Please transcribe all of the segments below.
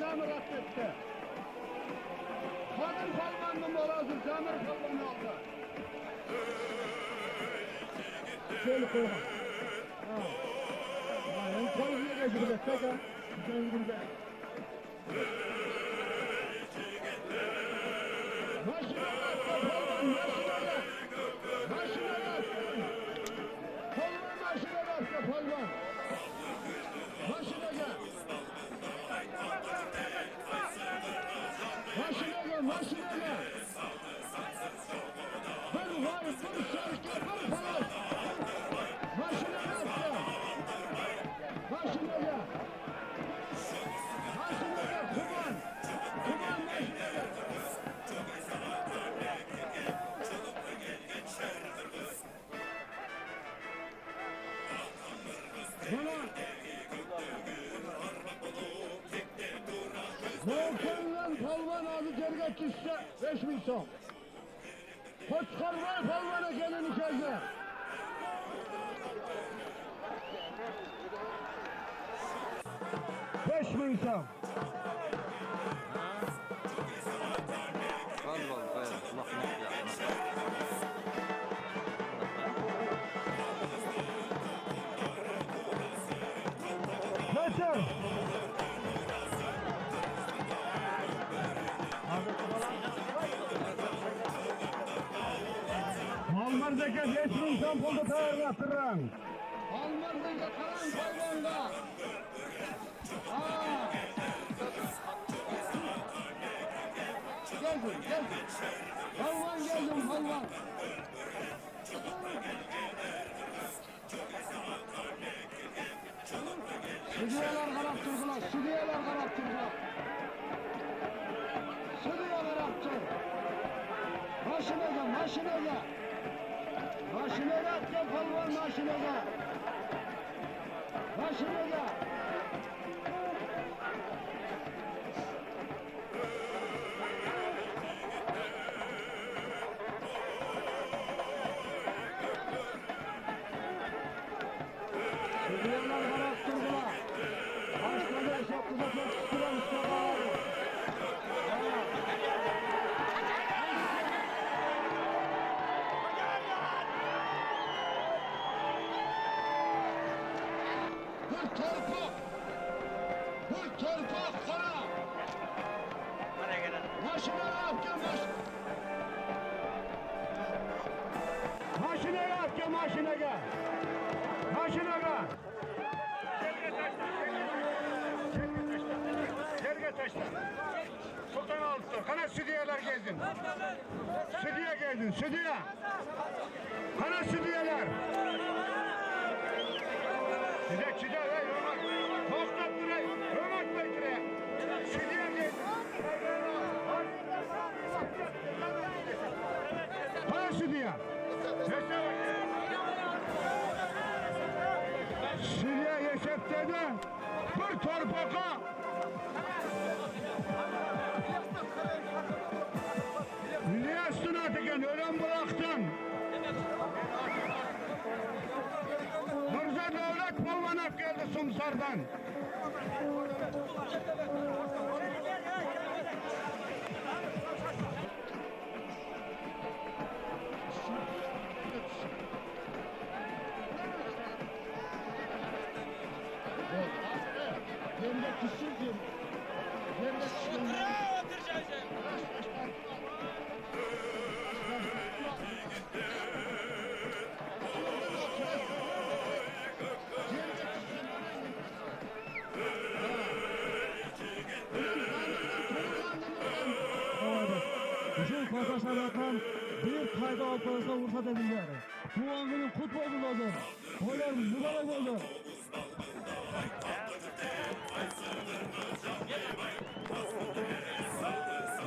tamirat etti. Kadir Palvan'ın morası Zamir Palvan'ı aldı. Şöyle koyma. Yani koyuyor geçirdi. Peki. Sen gidin. Maşine yaptı Palvan. Maşine yaptı. Palvan maşine yaptı Palvan. Maşine gel. Maşine gel. Ben var bir şarkı yapar falan. Maşine yaptı. Maşine gel. Maşine gel kuman. Kuman maşine gel. Volkan'la Palvan abi tergat düşse 5.000 son. Koçkarlar Palvan'a gelin içeride. $5.000 son. Kaçır. Almardaki 5.000 son pulda tağır yaptıran. Almardaki karan Palvan'da. Geldim. Palvan geldim Palvan. Südiyeler karaptırdılar. Südiyeler karaptır. Maşine gel. Maşine gel Palvan maşine gel. Maşine gel. Südiyeler karaptırdılar. Başladı hesaplıda çok sıra Mustafa abi. Torpak kara. Maşine yaptı maşine yaptı maşine gel. Serge taşla. Sultan Altı. Kana südiyeler geldin. Südiye geldin. Südiye. Kana südiyeler. Çide hey Ömer. Toktat duray. Ömer bekle. Südiye geldin. Kana südiye. Südiye Yeşep'te bir torpaka. Niye sınatiken ölen bıraktın? Mırza Devlet Palvanak geldi Sumsar'dan. Yerinde kişi diyor. Yerinde kişi. Bütün kardeşlerden bir kayda altlarına vursa dediler. Bu angının kutlu oldu. Oylar mübarek oldu.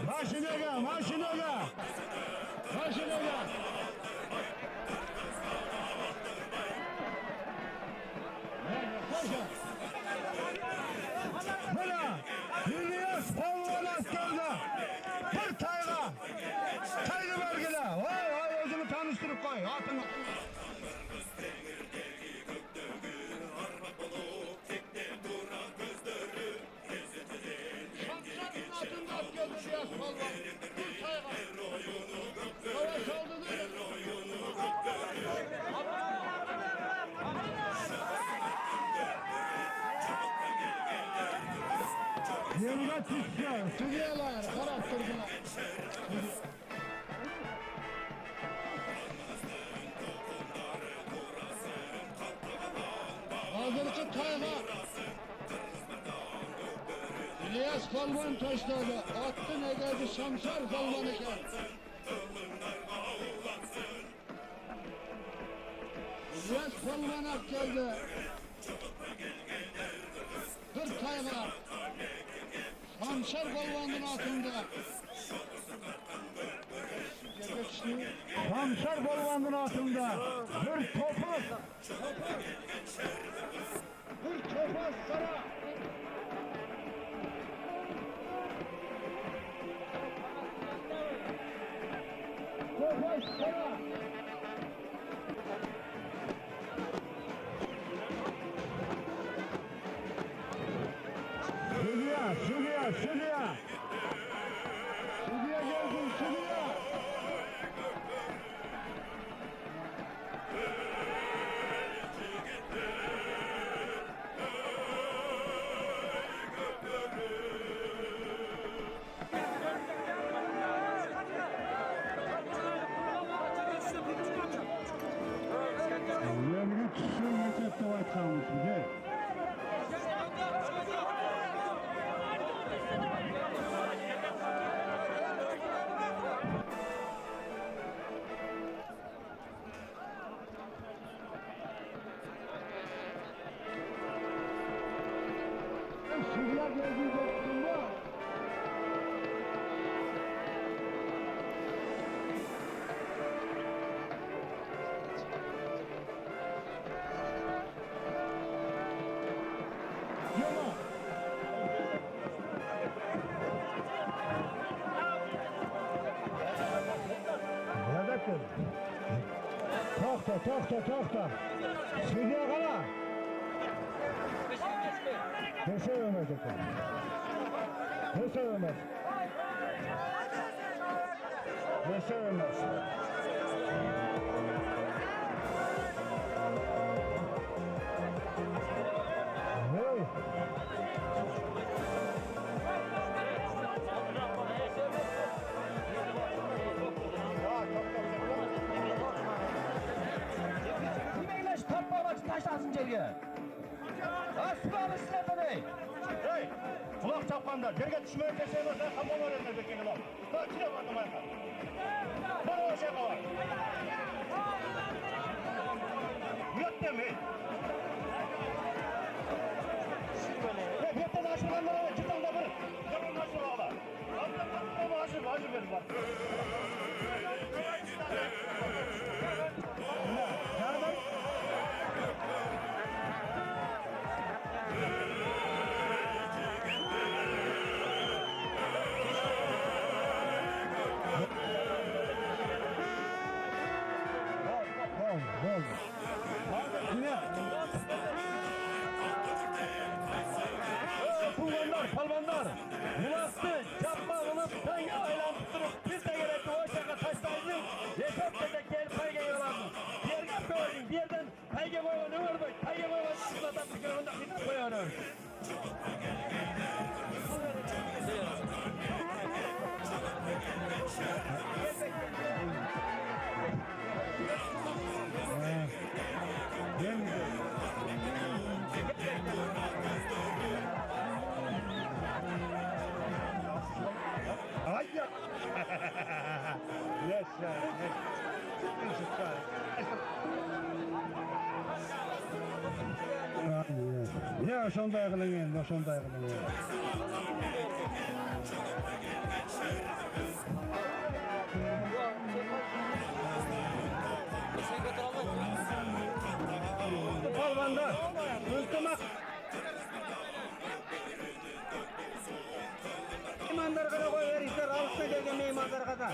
Maşine gel. Bana İlyas Palvan askerde bir tayga taylı vergile. Vay özünü tanıştırıp koy. Atın. balvan. Bir tayga. Savaş oldu değil. Yerine düşüyor. Tüdyeler karaktırdılar. Hazırki tayga. İlyas balvan taşladı. Attı ne geldi Şamsar balvan iken. İlyas balvan ak geldi. Bir tayga. Şamsar balvanın altında. Şamşar balvanın altında bir topuz. Bir topaz sana. Topaz sana. Şuraya, şuraya, şuraya. Şuraya geldin şuraya. Yerine düşüyor. Necip Davaç çalmış bize. Şuraya geldin dostum var. Yama. Neredesin? Tohta. Şuraya kala. Beşe ölmeyecek. Beşe ölmez. Beşe ölmez. Hey. Kimeyleş tapmamak taşlansın geriye. Asmalı sizlerden ey. Hey! Kulak çapmanlar, yerge düşmeye keseylese kapı var elinde bekleyin lan. Bak kine vardım ayakta. Bana o şey var. Yok demeyin. Hepten aşıranlara çıktan da bırık. Yapın aşırı ağlar. Ama aşırı verin bak. Nereden? Bol. Yine. Palvanlar, Mulaslı, Çapma, Ulus'tan aylan tuturup bir de gerekli o şaka taşlayın. Yeter de gel payga yolanın. Bir yerden koyun, bir yerden payga koyun, ne var bu? Payga koyun, şurada bir göründe bir koyun. Hayya! Yes, sir. Yes, sir. Ya şonday kılın, şonday kılın. Palvanlar, Müslüman. Meymanlarga koy verirler, alıp gelgen meymanlarga da.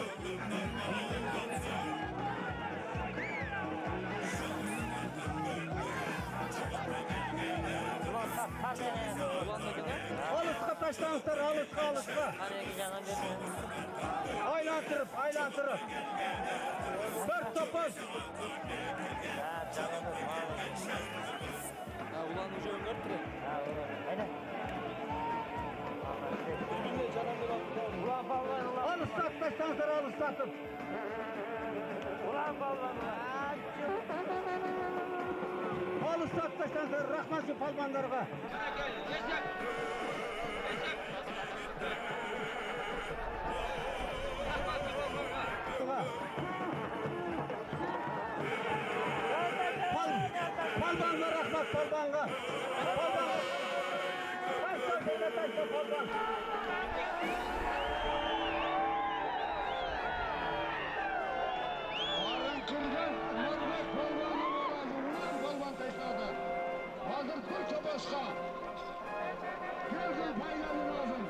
Alıska taşlansınlar, alıska. Araya gideceğim ben. Aylantırıp, aylantırıp. 4-9. Ulan hoca öngörttü. Al ıslat, taştan sonra al ıslatın. Al ıslat, taştan sonra rahmat şu palmanlarga. Palbanla rahmat, palbanla. Palbanla. Taştan sonra taştan palban. Arın kırgan Mehmet Polvan'ı lazım. Ulan Polvan taşladı. Hazır Türkçe başka. Gözün payları lazım.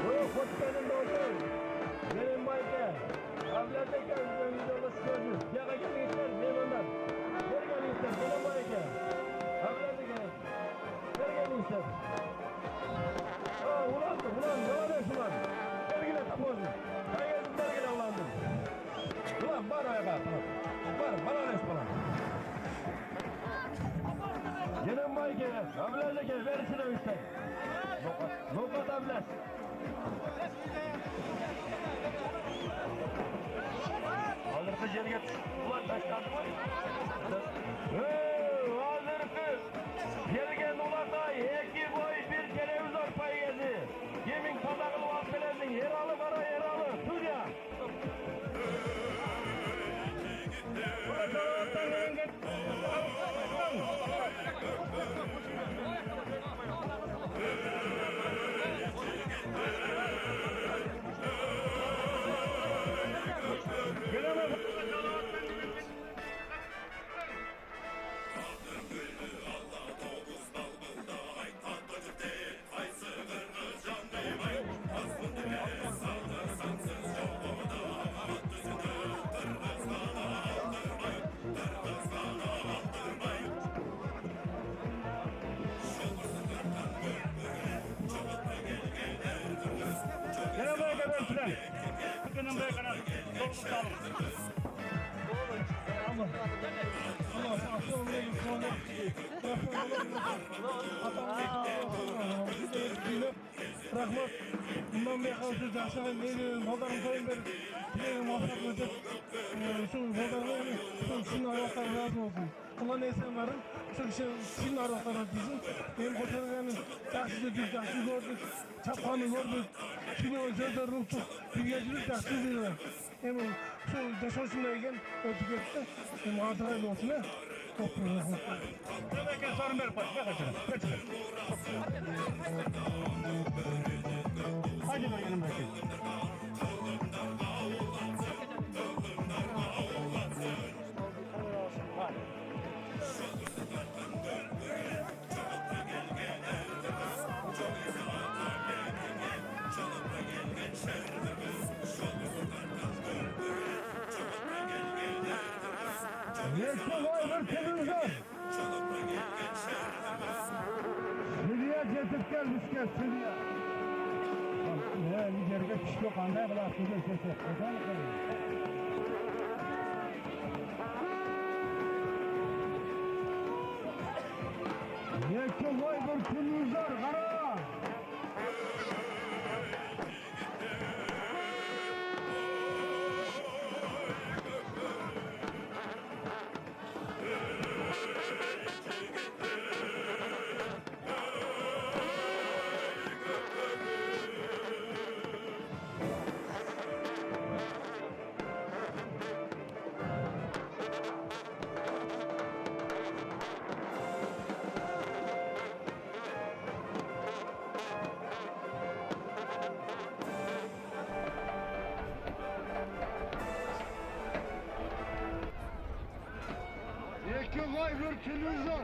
Yok, hoş geldin dostum. Benim Bayke. Avladı geldi, videoda sözü. Yaga gelmişler, Neyman'dan. Geri gelmişler, benim Bayke. Avladı gelin. Geri gelmişler. Ulan, ne oluyorsun ulan? Dergile tapozun. Ben geldim, dergile ulandım. Ulan, var ayağa kalk. Bana ne bana. Benim Bayke. Avladı gel, ver şuna üstten. Nokat ablas. Hazırkı jerget. Ulan taşlandı mı? Hazırkı. Gelgen ulata iki boy bir televizör paygezi. Yemin pazarını vazgeçerdin. Yeralı para yeralı. Tüya. Burası olaraktan gelin git. Gene buraya kadar Tülen. Bugünün buraya kadar. Doğru sağlık. Allah sağ olun. Rahmat. Bundan bir kalsız aşağı neydi? Modanın koyun bir dileğim masraf olacak. Şu modanı şunun Allah'tan razı olsun. Ulan neyse varım. Şu şunun Allah'tan razı olsun. Benim koçanın yaxşı dedik, yaxşı gördük. Çapkanı gördük. Şimdi o sözlerini unuttuk. Bilgecilik yaxşı dediler. Hem şu deşoşundayken ötüp etti. Hem hatırayla olsun ha. Çok rahmat. Demek sorun ver baş. Ver kaçırın. Kaçırın. Hadi bakalım bakayım. Yeşil var bir televizyon. Suriye getirip gelmişken Suriye. Ne yerge pişko kanday kılar Suriye sesi. Yeşil var bir televizyon. Kara. bir televizyon.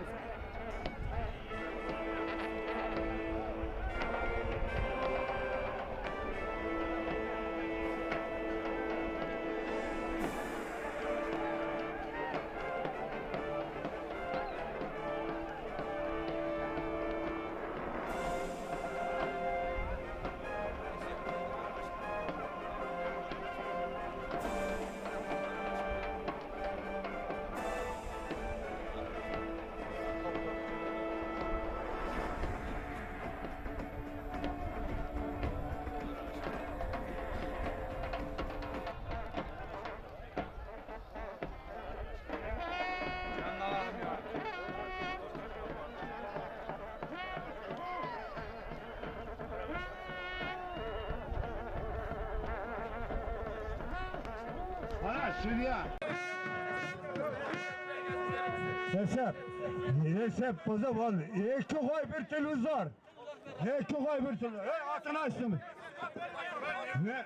Bana şuraya. Recep kızım ol. İki koy bir televizyon. İki koy bir televizyon. Hey atını açtım. Ne?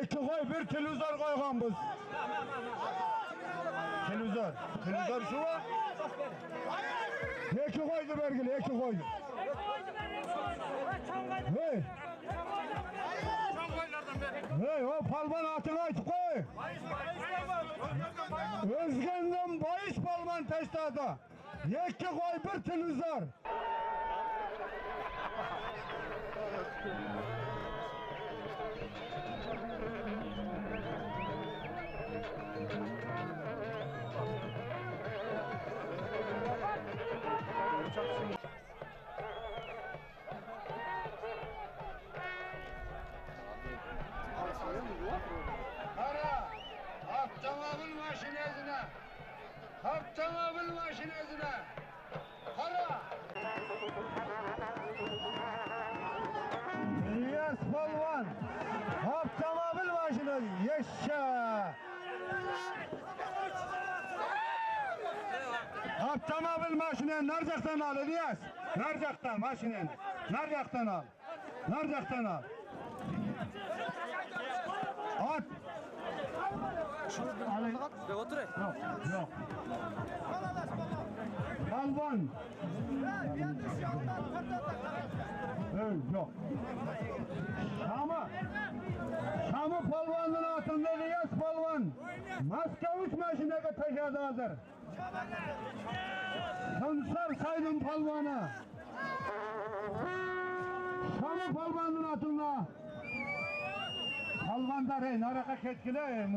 İki koy bir televizyon koygan biz. Televizyon. Televizyon şu var. İki koydu Bergil, iki koydu. Hey. Hey o palman atını aç koy. Özgenden bahis palman teştada. İki koy bir televizyon. Para. Avtomobil maşinesine. Avtomobil maşinesine. Para. İlyas Palvan. Avtomobil maşinesi. Yaşa. Avtomobil maşinesi nereden al İlyas? Nereden maşineni? Nereden al? Nereden al? At. Otur. Yok. Palvan. Evet, yok. Şamı Palvan'ın altında İlyas Palvan. Maskavuç maşineye taşıdadır. Sansar saydın Palvan'a. Şamı Palvan'ın altında. Palvan'da rey, naraka ketkile.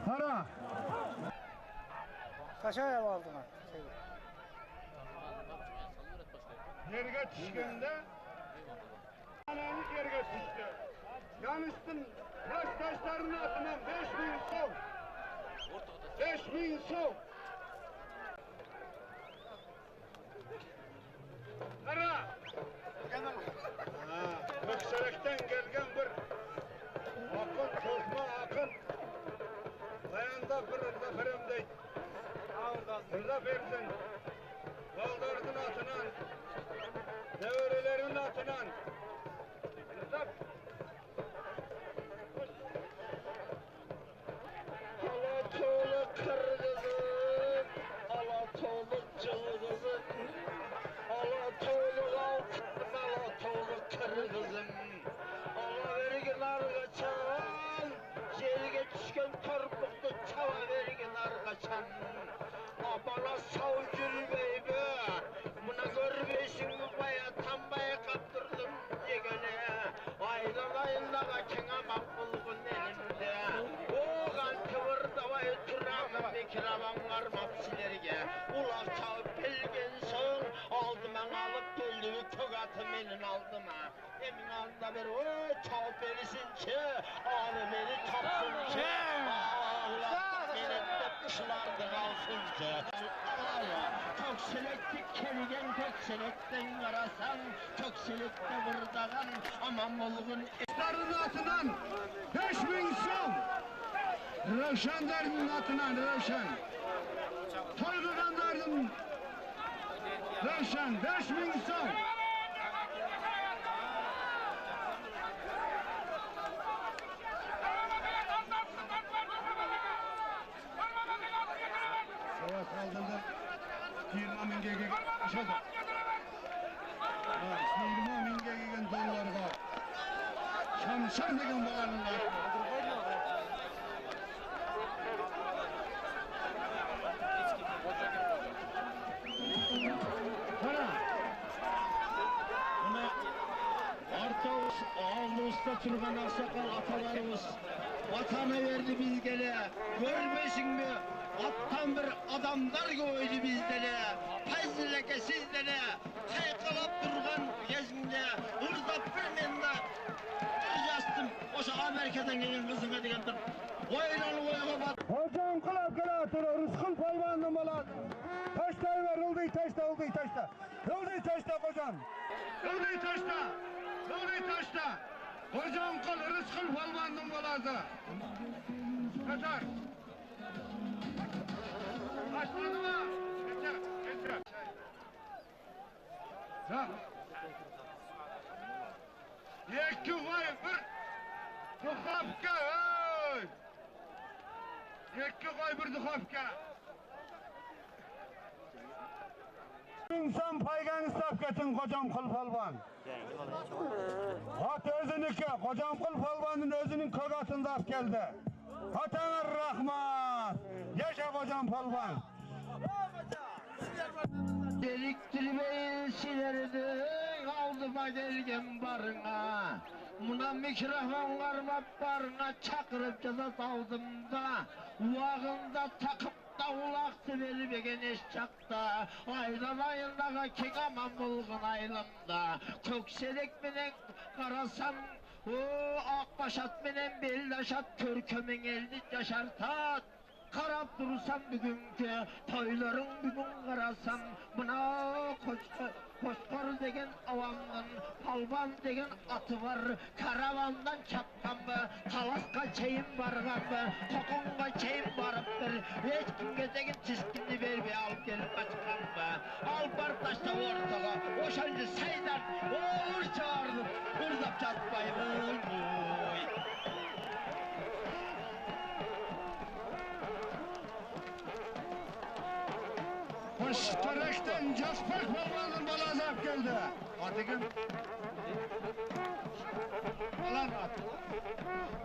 Para. Kaça ev aldın ha? Yerge düşkende ananız yerge düştü. Yanıştın taşların altına 5000 sol. 5000 sol. Kara. Kökserekten gelgen bir akın, çözme akın. Ayanda bir zaferimde. Zaferden. Kaldırdın atından. Devrelerin atından. Zap. Alatoğlu kırgızım, Alatoğlu cılgızım, Alatoğlu altın, Alatoğlu kırgızım. Alavergiler kaçan, yerge düşken torpuklu çavavergiler kaçan. Bana savcıl beybi, buna görmeysin bu baya tambaya kaptırdım yegene. Aydan kaçına makbulgun elimde. O kan tıvırdavayı turamı bekiraman var mapsilerge. Ulak çağıp bilgen son, aldım ben alıp geldiği togatı menin aldım ha. Emin anda bir o çağıp erisinçi, ağlı beni tapsınçı. Ağla beni tepkişilardı kalsınçı. Tökselektik keligen tökselekten yarasan, tökselekte vırdagan aman bulgun estarın atından 5000 son. Rövşenlerin atından Rövşen. Toyguganların Rövşen 5000 son. başladı. Sıyırma minge gegen dollarga. Şamşar degen bağırırlar. Bana. Buna arta ağlı usta turgan aksakal atalarımız vatanı verdi bizgele. Görmesin mi? Attan bir adamlar koydu bizlere. Fazlileke sizlere. Saykalap durgan gezimde. Hırzap bilmende. Yastım. Oşa Amerika'dan gelen kızına degen bir oynalı oyuna bat. Hocam kılap kılatır, Rıskın palvanın balat. Taştay ver, ıldıy taşta, ıldıy taşta. Ildıy taşta hocam. Ilgıy taşta. Ilgıy taşta. Hocam kıl Rıskın palvanın balatı. Kaçar. Başladı mı? Geçer, geçer. Ya. İki koy bir duhavka, hey! İki koy bir duhavka. İnsan paygan istap ketin kocam kıl palvan. At özünüki, kocam kıl palvanın özünün kögatında ap geldi. Atana rahmat. Yaşa kocam palvan. Deliktirmeyi sileridin aldıma gelgen barına. Buna mikrofon varmap barına çakırıp caza saldım da. Uağında takıp davulaktı verip egen eşçakta. Aydan ayındaga kek aman bulgun aylımda. Kökselek menen karasam o akbaşat menen bellaşat körkömen elini yaşartat. Karap dursam bugünkü toyların bugün karasam buna koşkar degen avamın palvan degen atı var karavandan çapkan mı talaska çeyim bargan mı kokunga çeyim barıptır hiç kimge degen tiskinli vermeye alıp gelip kaçkan mı al bar taşta ortaga oşancı saydan oğur çağırdım hırzap çatmayı Taraktan Casper Palvan'ın balası ap geldi. Atıkın. Alan at.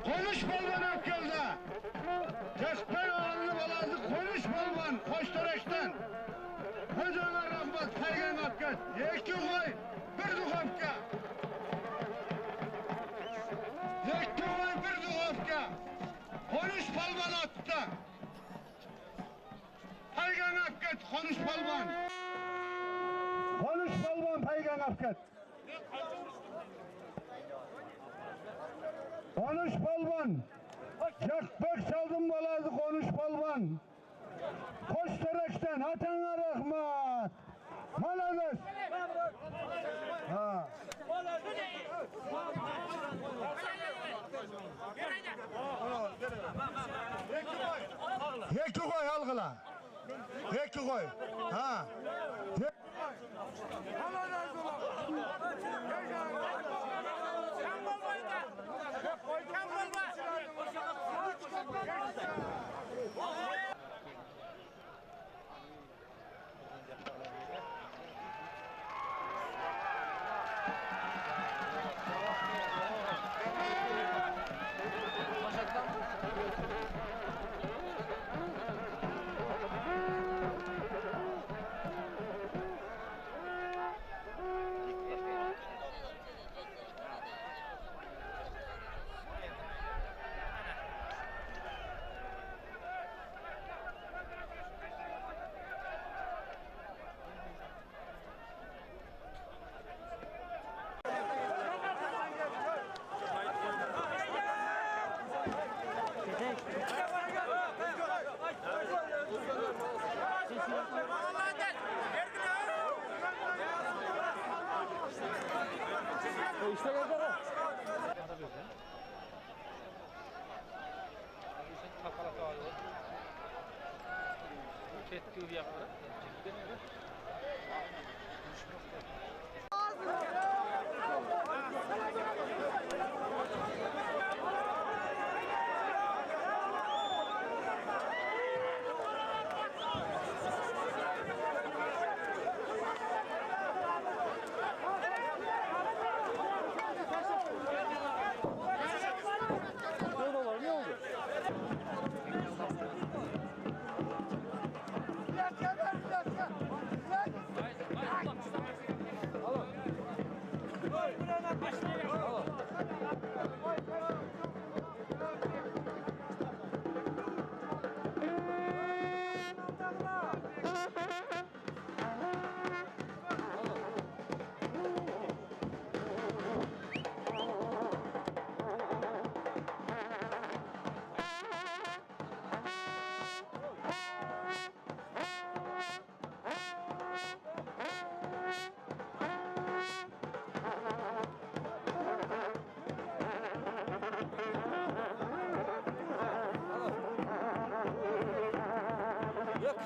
Konuş Palvan ap geldi. Casper ağanlı balası konuş Palvan. Koş Taraktan. Hocana rahmat kaygan ap gel. İki koy. Bir duhavka. İki koy bir duhavka. Konuş Palvan attı. Paygan Akket, konuş palvan. Konuş palvan paygan afket. Konuş palvan. Yakbek çaldım balazı konuş palvan. Koş terekten atana rahmat. Malades. Ha. Yeki koy algıla. Yeki koy. Ha. İşte geldi o. Çetti yaptı.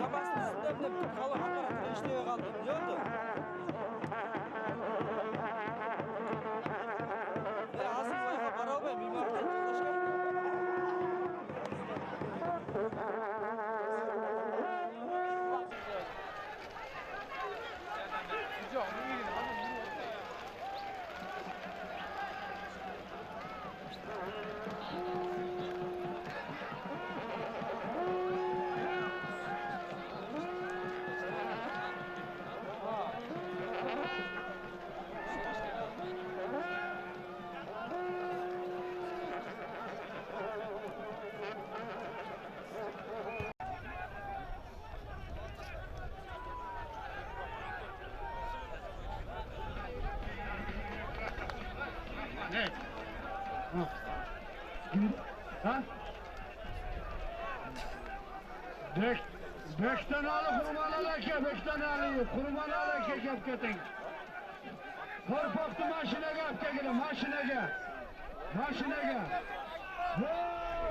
Kabasını üstünden de bütün hava aparatına işleye kaldı. Ne oldu? Asıl sayfa para olmayı mimarlıktan çalışkan. Ha? Beşten alı kurban alake, beşten alı kurban alake kepketin. Korpaklı maşine kepkekini, maşine gel. Maşine gel.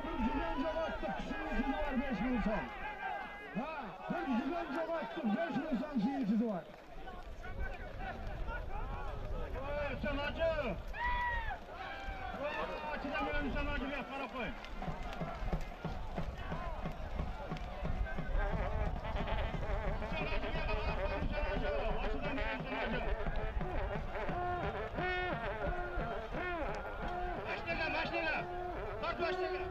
Bir güvence battık, suyucuzu var 5.000 son. Bir güvence battık, 5.000 son suyucuzu var. Sen acı. Açıdan böyle sen acı bir para koy. Başlayalım. Bak başlayalım.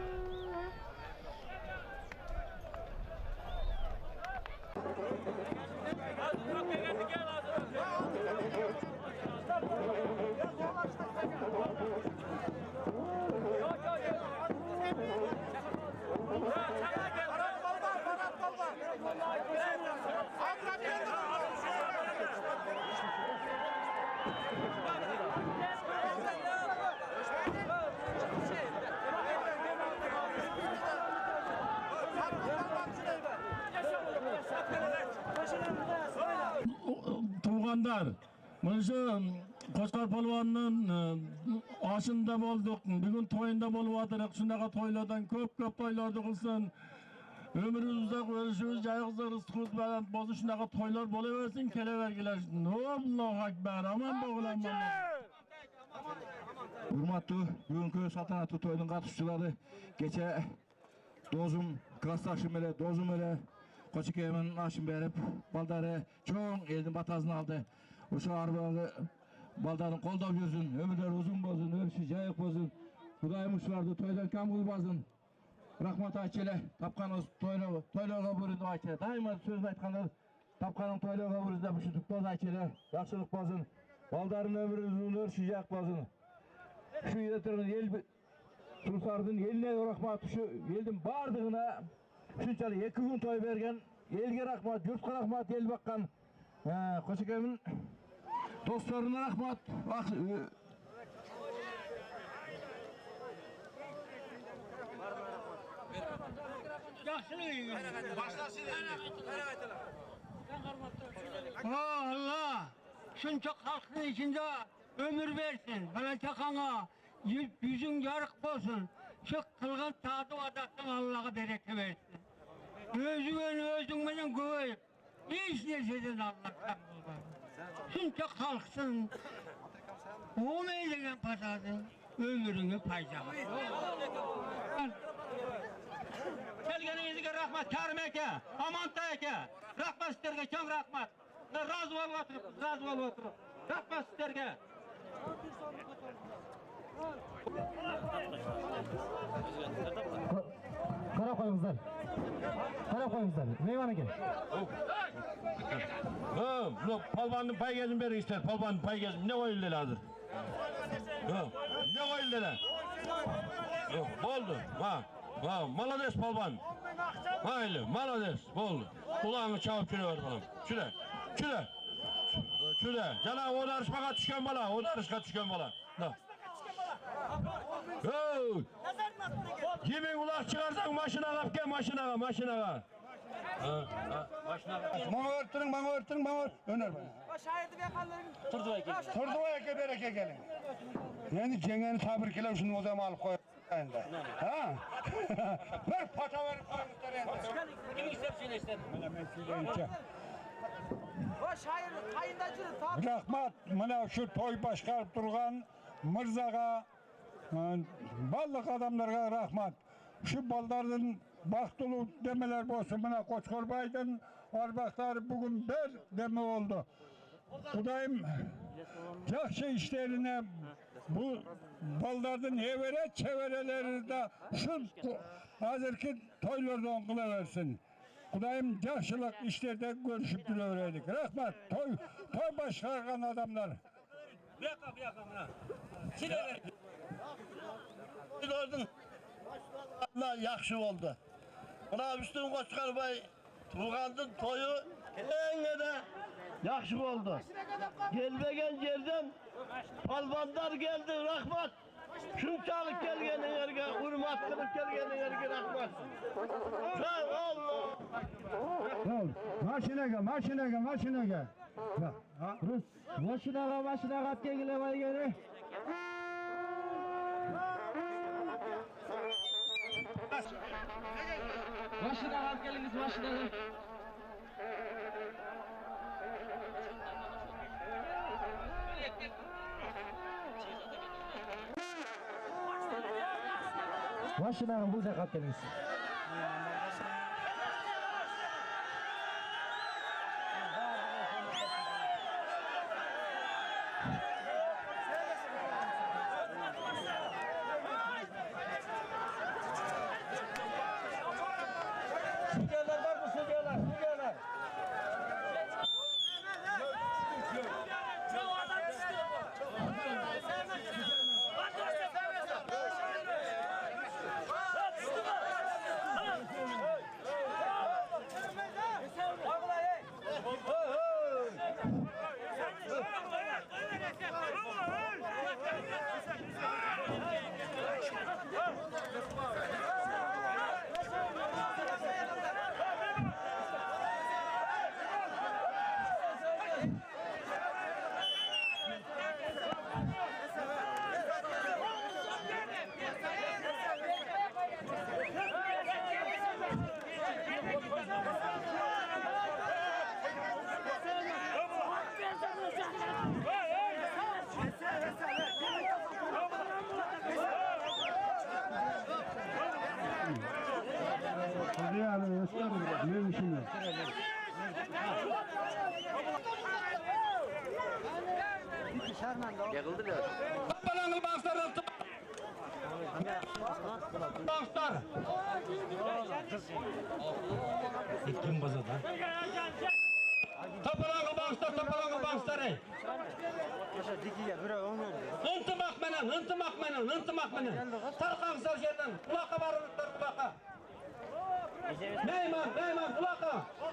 Tuğanlar, Mınşı Koçkar Polvan'ın aşında bolduk, bugün toyunda bolvatırık, şundaqa toylardan köp toylardı kılsın. Ömrümüz uzak, ölüşümüz jayıqsız, rızkımız baland bolsun, şundaqa toylar bolaversin, kelevergiler. Allahu Ekber, aman boğulan Hurmatlı bugünkü saltanatlı toyunun katışçıları geçe dozum klastaşım ele, dozum ele Koçikeyemin aşın berip baldarı çoğun elin batazını aldı. Uşu arbağı baldarın kolda büyüsün, ömürler uzun bozun, ölüşü jayık bozun. Hudaymışlardı toydan kam kılbazın. Rahmat ayçele, tapkanız toylarga büründü ayçele. Daima söz aytkanlar, tapkanın toylarga büründü büşüdük boz ayçele. Yaxşılık bozun, baldarın ömürü uzun, ölüşü jayık bozun. Şu yetirinin el Tursardın eline rahmat, şu eldin bardığına şunçalı 2 gün toy bergen, elge rahmat, yurtqa rahmat, el bakkan Koçikemin dostlarına rahmat. Allah! Şunca halkın içinde ömür versin. Bana çakana yüzün yarık olsun. Şu kılgın tadı adatın Allah'a bereket versin. Özünden koyup hiç nesedin Allah'tan kulban. Şunca halksın. O meyleyen pasadın ömrünü paycağı. Kelgenizge rahmat Karim eke, Amanta eke, rahmat sizlerge çok rahmat. Razı ol oturup, rahmat sizlerge. Kara koyunuzlar. Meyvan eke. Palvanın pay gezin beri ister, palvanın pay gezin. Ne koyuldu hazır? Ne koyuldu? Oldu. Malades palvan. Hayli, malades. Oldu. Kulağını çabuk şuraya ver bakalım. Şuraya. Cana o darışmaka düşken bala. Kimin ulak çıkarsan maşına kap gel maşına. Maşına. Bana örtürün. Öner bana. Turdu eke bereke gelin. Yani cengeni tabir kele şunu o zaman alıp koy. Ha? Ver pata ver koymuşlar. Kim ister söylesin? Baş hayır, kayındacılık tabi. Rahmat, mana şu toy başkarıp durgan Mırzaga, ballık adamlarga rahmat. Şu baldardan baktulu demeler bolsun, mana Koçkorbay'dan arbaklar bugün bir deme oldu. Kudayım, yaxşı işlerine bu baldardan evere çevereleri de şu hazırki toylardan kılaversin. Kudayım yaxşılık işlerde görüşüp duruverdik. Rahmat, toy başkargan adamlar. Bir dakika buna. Silever. Gördün. Allah yaxşı oldu. Buna üstün Koçkarbay Tuğandın toyu en de yaxşı oldu. Gelmegen yerden palvandar geldi rahmat. Şunçalık gelgenlerge, hurmat kılıp gelgenlerge rahmat. Sağ ol. Maşinaga. Rus, maşinaga at gele vay gele. Maşına al geliniz maşına. Maşinaga bu zakat geliniz. Sürüyorlar var mı sürüyorlar? Kapalanıl bağışlar. Bağışlar. Kim bazadı? Kapalanıl bağışlar. Hıntımak menen. Tarqangsal yerden. Kulaqa barınızlar kulaqa. Neyman,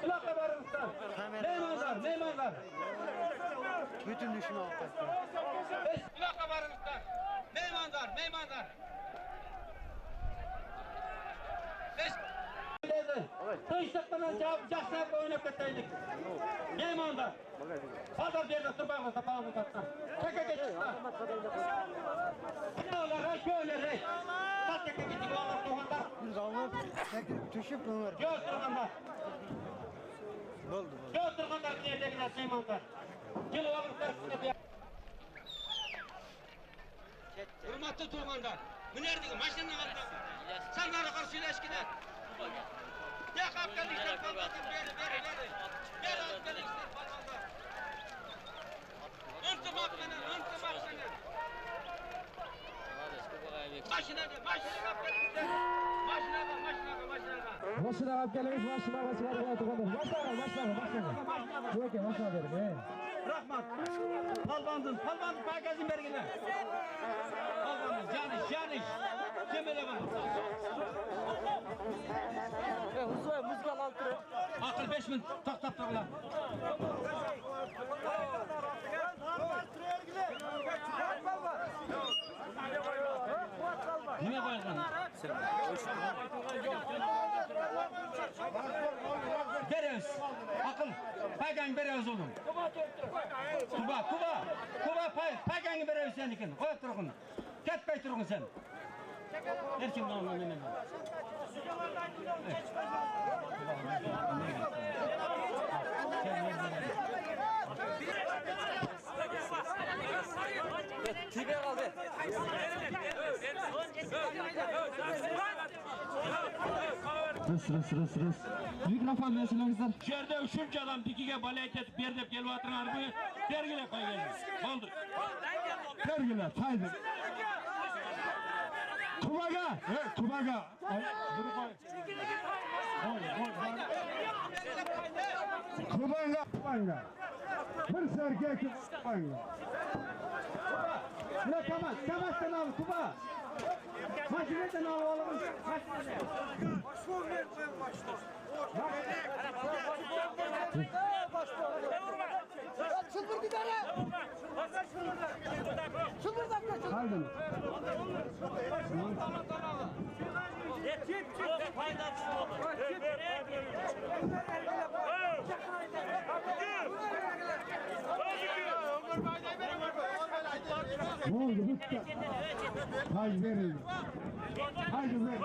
kulaqa barınızlar. Neymanlar. Bütün düşün altta. Kulaqa barınızlar. Neymanlar. Tıyıştıklarına жақсылап ойнап кетейdik. Neymanlar. Pazar yerine tırpağına sapağını katsan. Çeke geçsin. Şöyle. Bak çeke geçsin. Biz alıp düşüp ömür. Göz durganlar nerede Neymanlar. Yıl olursa size bir... Hürmetli Tuğmanlar. Bu neredeki? Maşının altında. Sen bana karşı ilişkide. Ya kaptanlıklar palmanlar. Beri. Gel kaptanlıklar palmanlar. Hıntımak menen. Maşına kaptanlıklar. Maşına. Maşinaga alып kelingиz, maşinaga chiqarib qo'yadi. Maşinaga verin. Rahmat. Palvandın magazin bergiler. Palvandın, Janiş. Cemile bana. Huzur muzgal altı. Akıl 5 min taktap tağlar. Nime koyalım? Berez. Akıl. Paygan berez oğlum. Kuba. Paygan berez senikin. Koy turgun. Ketpey turgun sen. Erkin kanalından hemen. Tibe kaldı. Rıs. Mikrofon meselengizler. Şerde üçüncü adam dikiye balaya kesip yerde gelvatın harbi dergile pay geldi. Oldu. Dergiler, haydi. Kubaga. Evet, Kubaga. Kubanga. Bir serkek Kubanga. Ya tamam, tamam al Kuba. Makineden al oğlum. Haydi. Ne oldu usta? Haydi verin. Haydi ver.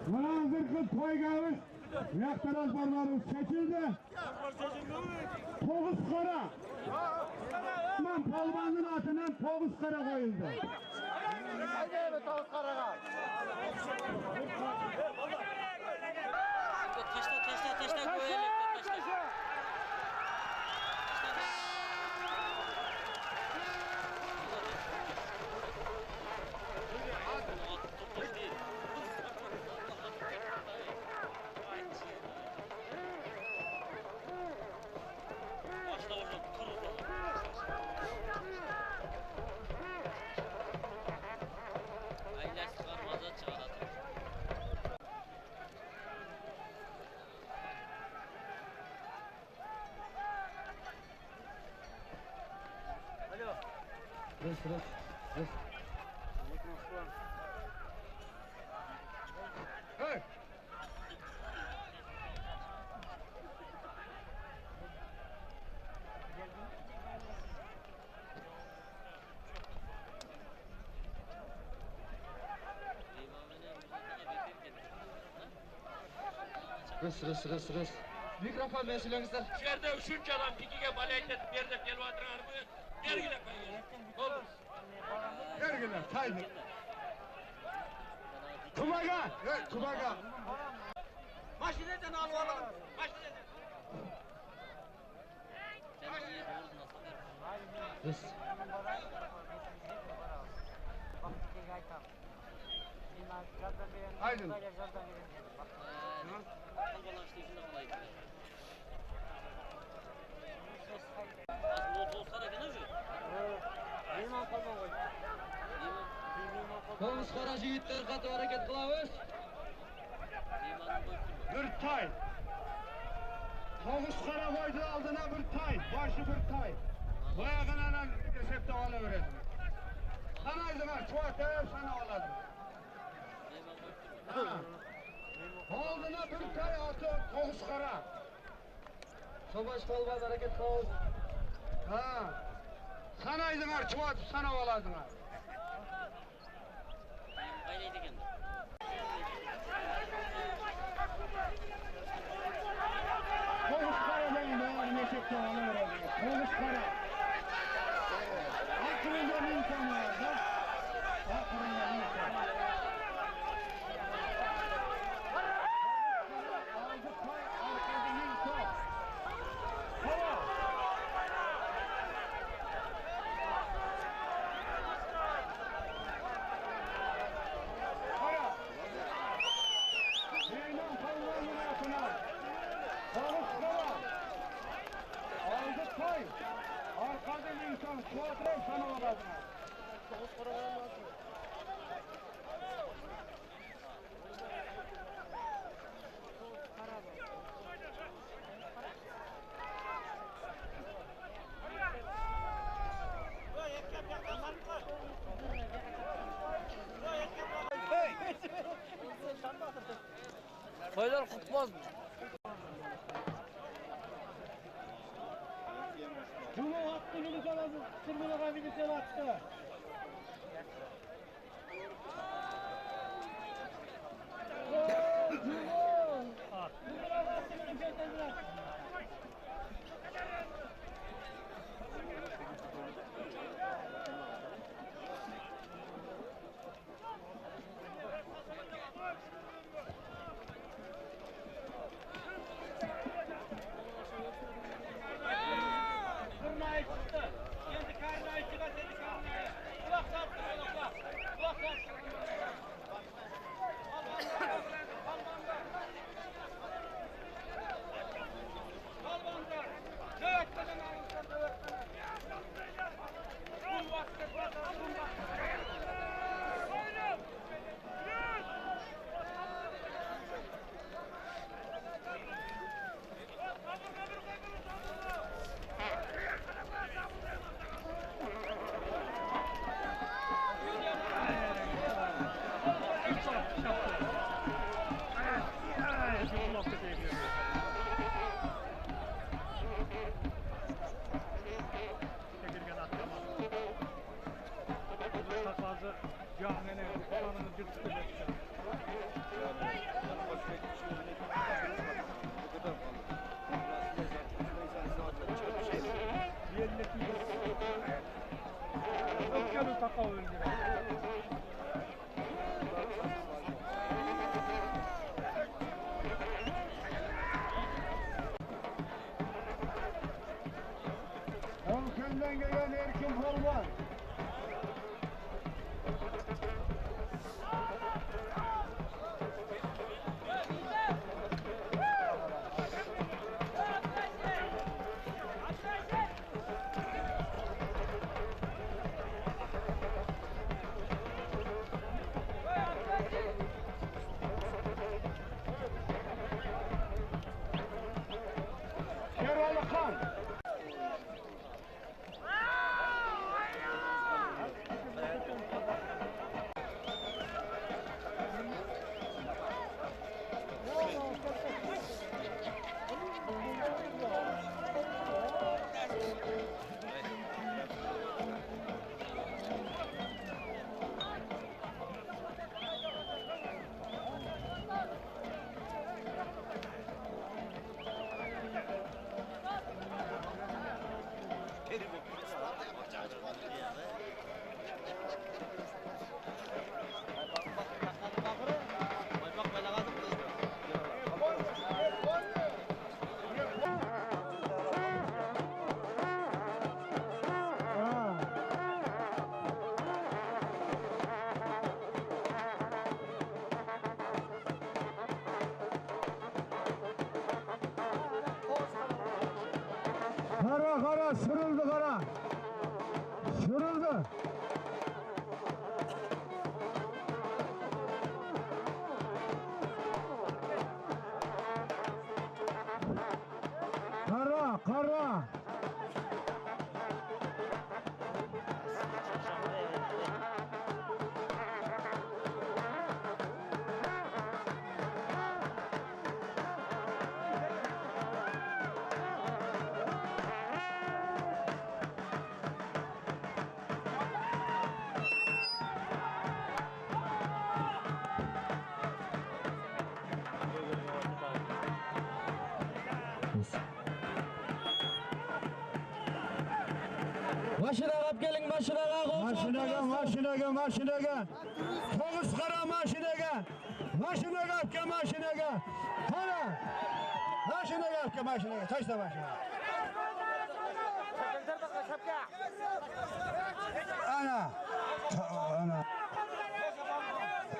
Ulan zırkın toygamış. Yaktaraz barbarı seçildi. Toğuz kara. Aman palvanın atından toğuz kara koyuldu. Haydi evet Tavuk Karaga. Taşla koy elekte taşla. Rıs. Mikrofon meselengizler. Şerde üçüncü adam dikiye balaya kesip yerde gelvatın harbi dergile pay geldi. Oldu. Dergiler, haydi. Kubaga. Evet, Kubaga. Maşineden al oğlum. Maşineden. Rıs. Haydi. Konuş karacı yiğitler katı hareket kılavuz. Bir tay. Toğuz kara koydu aldına bir tay. Başı bir tay. Bayağınan desep de alıveredim. Sana var, çuvat ev sana aladım. Aldına bir tay atı Toğuz kara. Savaş kalmaz hareket kılavuz. Ha. Sana var, çuvat sana aladım. Toğuz kara benim de desep de alıveredim. Toğuz kara. Aklında insan var. Aklında insan var. Aldık pay, arkada insan. Hava. Para. Süleyman Palvan'ın altına. Toğuz kara. Aldık pay. Arkada insan. Kuatrev sana oradına. Toylar kutmaz mı? Cuma hakkı minik alasın. Sırmına kaydı bir sene attı. Köyden gelen Erkin Polvan. Şeralı Kan. Kara kara sürüldü kara. Sürüldü. Kara kara. Maşinaga gelin maşinaga. Maşinaga. Toğuz kara maşinaga. Maşinaga. Kara. Maşinaga. Taşla maşinaga. Ana.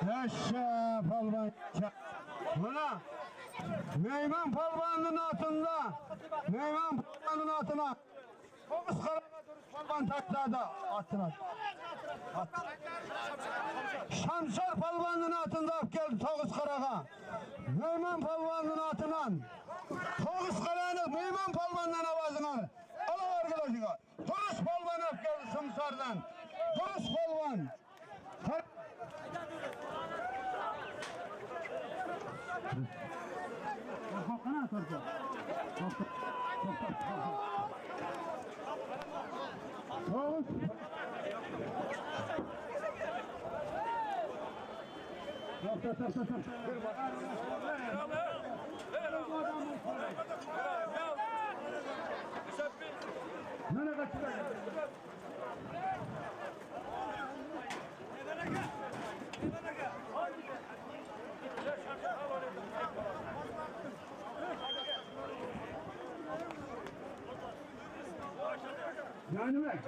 Yaşa palvan. Buna. Meyman palvanın altına. Toğuz kara. Palvan takladı atına. Şamşar palvanın atında geldi Toğuz Karağa. Meyman palvanın atından. Toğuz Kara'nın Meyman palvandan avazını al. Al arkadaşına. Toğuz palvan geldi Şamşar'dan. Toğuz palvan. Toğuz.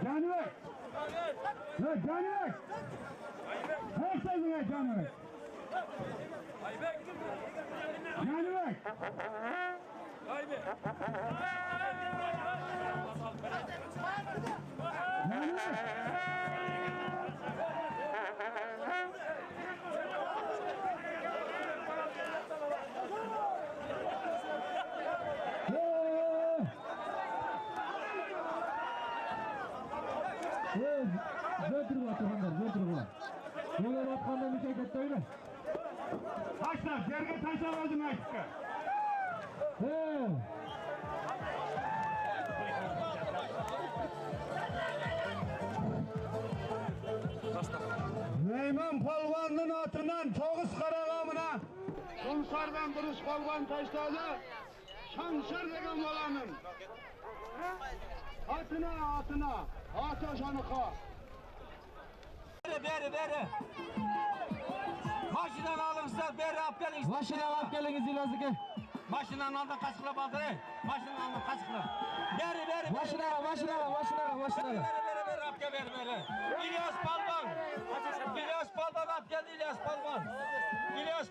Canıver. Ne canıver? Her sözüne canıver. Canıver. Canıver. Meyman palvanın atından Toğuz Karakamına Kumsardan Duruş palvan taşladı. Şansır degen balanın atına Ataşanıka. Beri. Maşından alınsınlar, beri ap gelin. Maşından ap geliniz ilazıke. Maşından aldan kaçıkla baldırı. Maşından aldan kaçıkla. Beri. Maşına ap gel beri. İlyas Palvan. İlyas Palvan ap geldi İlyas Palvan. İlyas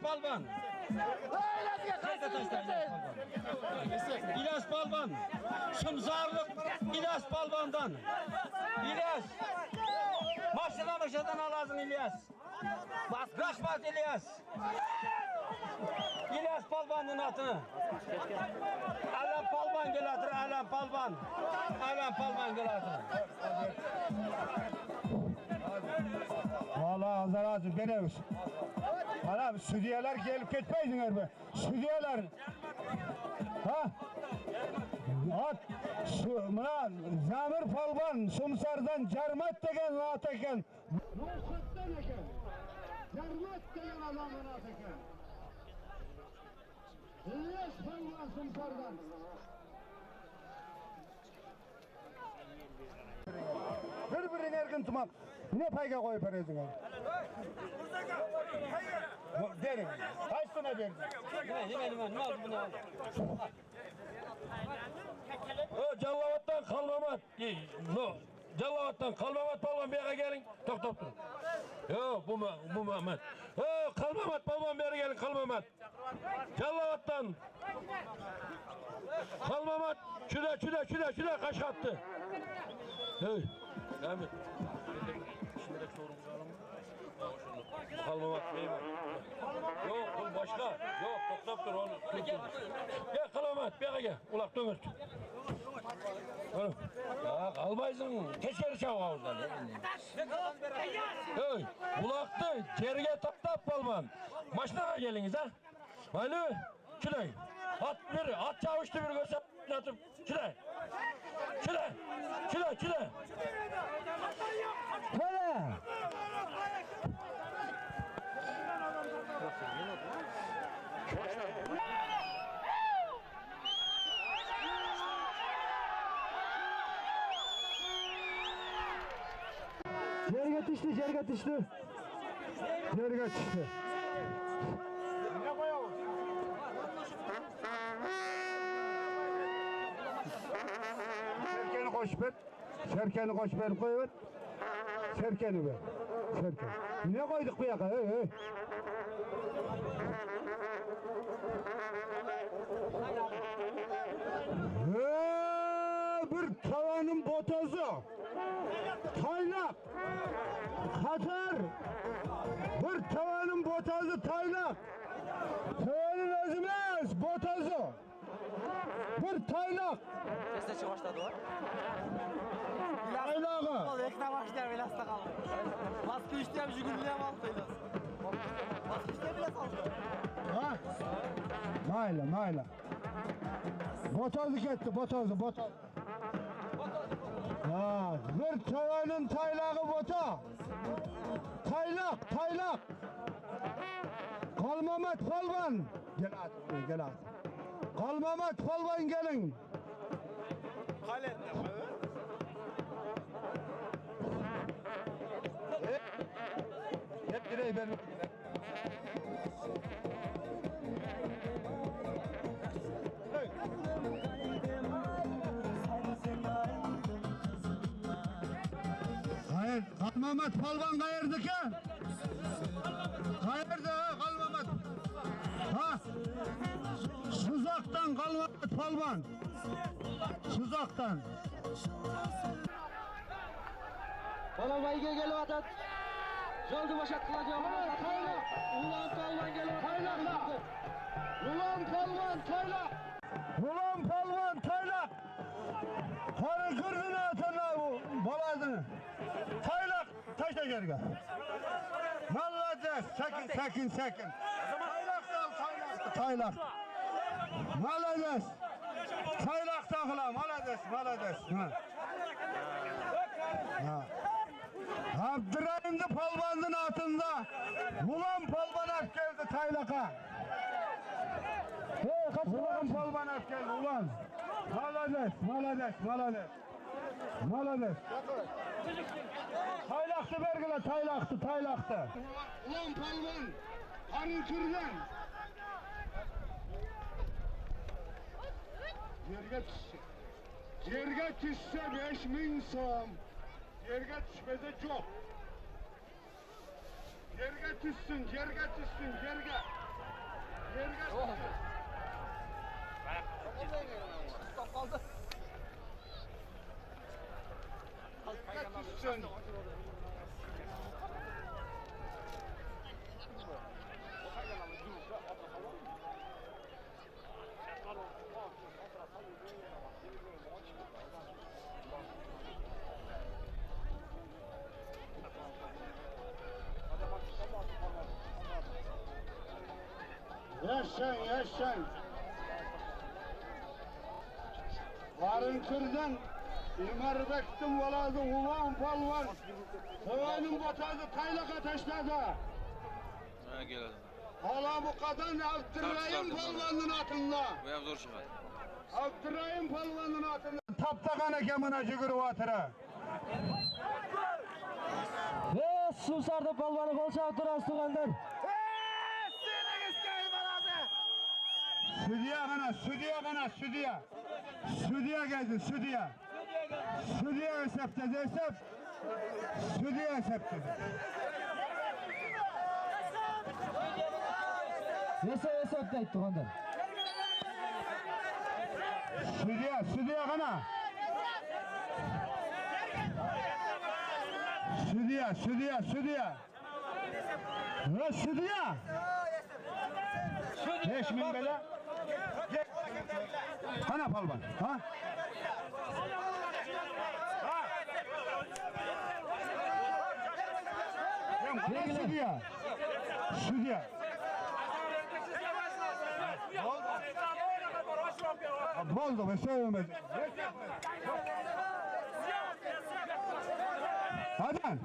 Palvan. Şımzarlık İlyas Palvan'dan. İlyas. Maşından alazın İlyas. Bırakmaz İlyas. İlyas Palvan'ın atını. Alan Palvan gel atır, Alan Palvan gel atır. Valla Azaracı beneviz. Ana südiyeler gelip gitmeydin be. Südiyeler. Ha? At. Buna Zamir Palvan Sumsar'dan Cermat degen at eken. Nurşat'tan eken. Cermat degen adamın at eken. İlyas Palvan Sumsar'dan. Bir erkin tumak. Ne payga koyup verirsin abi? Derim. Kaç tane verdin? Ne oldu buna? Callavat'tan Kalmamat. Callavat'tan Kalmamat Palvan bir yere gelin. Tok dur. Yo bu Mehmet. Kalmamat Palvan bir yere gelin Kalmamat. Callavat'tan Kalmamat. Şurada kaç attı. Hey. Ahmet. Şimdilik sorun Kalmamak değil mi? Yok bu başka. Yok toktap dur oğlum. Gel Kalmamak bir gel. Ulak dömürt. Oğlum. Ya kalmaysın. Keşkeri çav ağızdan. Hey. Ulaktı. Cerge toktap Palman. Maçlara geliniz ha. Alo. Şuraya. At çavuştu bir görsem. Atıp. Şuraya. Hele. Cerge düştü. Serkeni koş ver koyuver. Serkeni ver. Ne koyduk bu yaka? Bir tavanın botozu. Taynak. Katar. Bir tavanın botozu taynak. Tavanın özümüz botozu. Bir taynak. Sesle başladı o. Taynağı. Ekran başlar bilhassa kaldı. Maske işlem jügünlüğe aldı. Maske işlem bile saldı. Ha? Mayla. Botozu gitti, botozu. Ha, bir tavanın taylağı bota. Taylak. Kalmamat Palvan. Gel at. Kalmamat Palvan gelin. Hep direği ben. Hayır, Kalmamat Palvan kayırdı ki. Kayırdı ha Kalmamat. Ha. Suzaktan Kalmamat Palvan. Suzaktan. Bana bayge gelip atat. Yoldu başa kılacağım. Ulan Palvan gelip Taylak. Ulan Palvan Taylak. Karı kırdığını atarlar bu baladını. Taylak taşla gerge. Malacağız. Sakin. Taylak. Malacağız. Taylak takıla. Malacağız. Ha. Abdurrahim'de Palvan'ın altında dakika. Ulan palvan asker ulan. Malades. Taylaktı vergile taylaktı. Ulan palvan. Hanın türden. Yerge düşse 5000 soğum. Yerge düşmese çok. Yerge düşsün. Yerge düşsün. Yaşayın. Varın kırdan, İmar Bektim valadı ulan palvan. Kovanın batazı taylaka taşladı. Ha gel hadi. Hala bu kadın Abdurrahim palvanın atında. Bu ev zor çıkar. Abdurrahim palvanın atında. Taptakana kemine cıgır vatıra. Ve Susarda palvanı bolşak duran tuğanlar. Südiye geldi, südiye. Südiye hesap dedi, hesap. Südiye hesap dedi. Neyse hesap da ettik ondan. Südiye kana. Südiye. Ulan südiye. 5000 bela. Kana palvan, ha? Südiye. Boldu be sevmedi. Neden?